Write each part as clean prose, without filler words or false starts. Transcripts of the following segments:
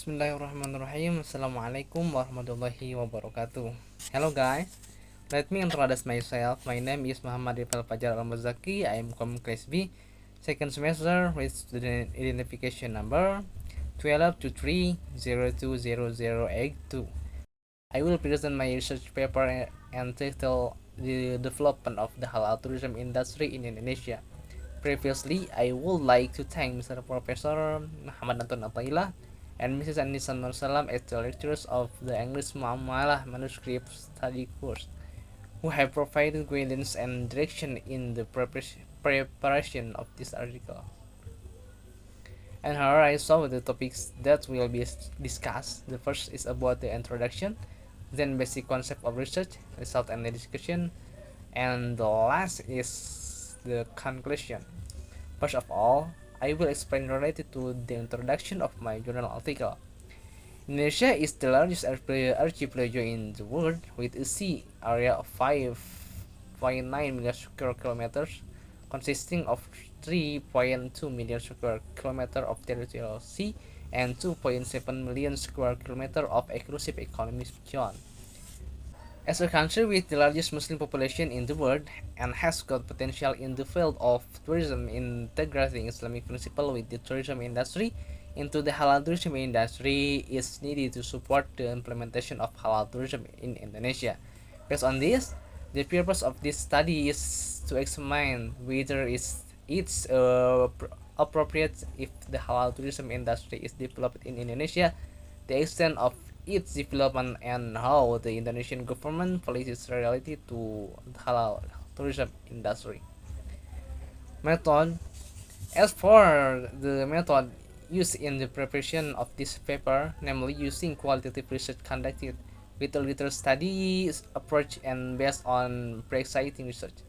Bismillahirrahmanirrahim. Assalamualaikum warahmatullahi wabarakatuh. Hello guys, let me introduce myself. My name is Muhammad Rifal Fajar Al Muzaky. I am from class B, second semester with student identification number 1223020082. I will present my research paper entitled The Development of the Halal Tourism Industry in Indonesia. Previously, I would like to thank Mr. Professor Muhammad Anton Atailah and Mrs. Anissa Nur Salam as the lecturers of the English Muamalah manuscript study course, who have provided guidance and direction in the preparation of this article. And here I saw the topics that will be discussed. The first is about the introduction, then basic concept of research, result and the discussion, and the last is the conclusion. First of all, I will explain related to the introduction of my journal article. Indonesia is the largest archipelago in the world with a sea area of 5.9 million square kilometers, consisting of 3.2 million square kilometers of territorial sea and 2.7 million square kilometers of exclusive economic zone. As a country with the largest Muslim population in the world and has got potential in the field of tourism, integrating Islamic principle with the tourism industry into the halal tourism industry is needed to support the implementation of halal tourism in Indonesia. Based on this, the purpose of this study is to examine whether it's appropriate if the halal tourism industry is developed in Indonesia, the extent of its development, and how the Indonesian government policies related to the halal tourism industry. Method. As for the method used in the preparation of this paper, namely using qualitative research conducted with a literature study approach and based on pre-existing research.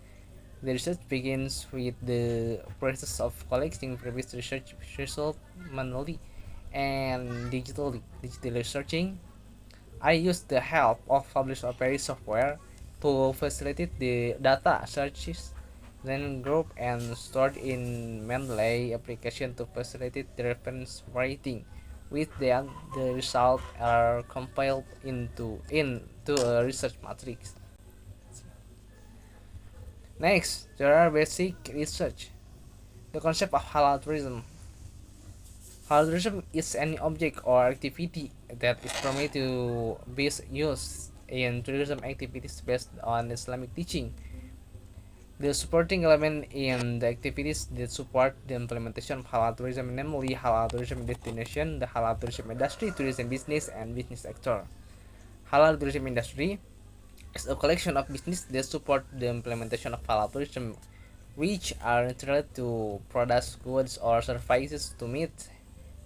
The research begins with the process of collecting previous research results manually and digitally searching. I use the help of published open software to facilitate the data searches, then group and stored in Mendeley application to facilitate the reference writing. With them, the results are compiled into a research matrix. Next, there are basic research. The concept of halal tourism. Halal tourism is any object or activity that is permitted to be used in tourism activities based on Islamic teaching. The supporting element in the activities that support the implementation of halal tourism, namely halal tourism destination, the halal tourism industry, tourism business, and business sector. Halal tourism industry is a collection of business that support the implementation of halal tourism, which are intended to produce goods or services to meet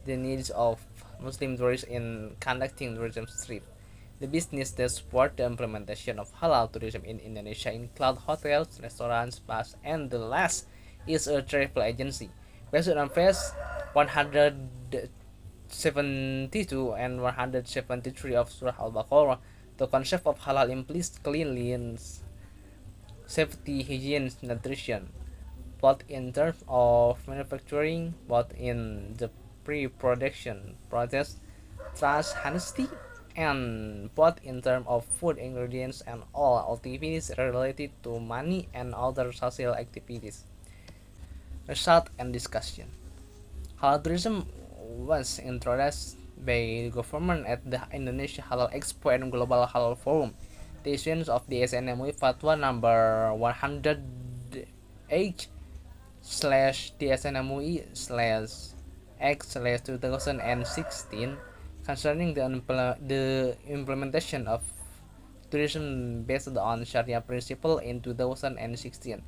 the needs of Muslim tourists in conducting tourism trips. The business that support the implementation of halal tourism in Indonesia include hotels, restaurants, bars, and the last is a travel agency. Based on phase 172 and 173 of Surah Al-Baqarah, the concept of halal implies cleanliness, safety, hygiene, nutrition, both in terms of manufacturing, both in the pre-production process, trust, honesty, and both in terms of food ingredients and all activities related to money and other social activities. Result and discussion. Halal tourism was introduced by the government at the Indonesia Halal Expo and Global Halal Forum. The issuance of the SNMUI Fatwa number 108 slash DSNMUI slash X/2016 concerning the implementation of tourism based on Syariah principle in 2016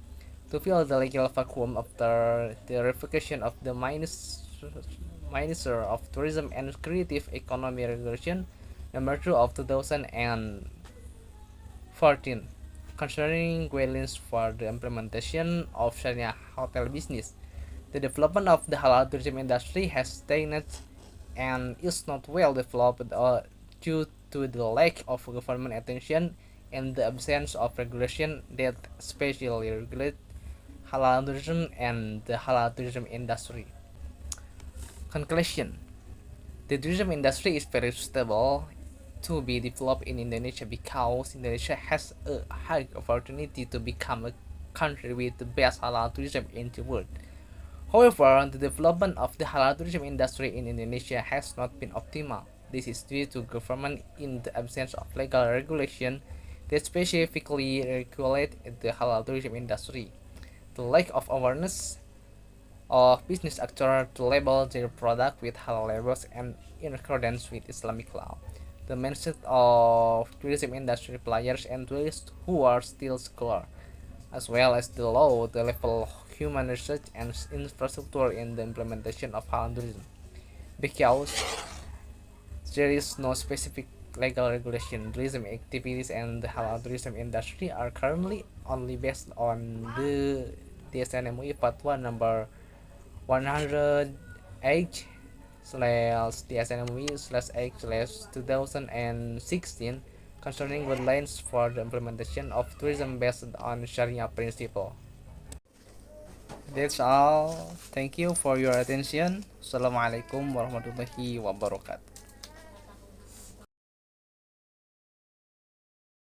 to fill the legal vacuum after the revocation of the Minister of Tourism and Creative Economy Regulation number 2 of 2014 concerning guidelines for the implementation of Syariah hotel business. The development of the halal tourism industry has stagnated and is not well developed due to the lack of government attention and the absence of regulation that specially regulate halal tourism and the halal tourism industry. Conclusion. The tourism industry is very suitable to be developed in Indonesia because Indonesia has a high opportunity to become a country with the best halal tourism in the world. However, the development of the halal tourism industry in Indonesia has not been optimal. This is due to government in the absence of legal regulation that specifically regulate the halal tourism industry. The lack of awareness of business actors to label their product with halal labels and in accordance with Islamic law. The mindset of tourism industry players and tourists who are still scholar, as well as the low the level of human research and infrastructure in the implementation of halal tourism. Because there is no specific legal regulation, tourism activities and the halal tourism industry are currently only based on the DSN Fatwa number 108 slash DSNMUI slash 8 slash 2016 concerning guidelines for the implementation of tourism based on Sharia principle. That's all. Thank you for your attention. Assalamualaikum warahmatullahi wabarakatuh.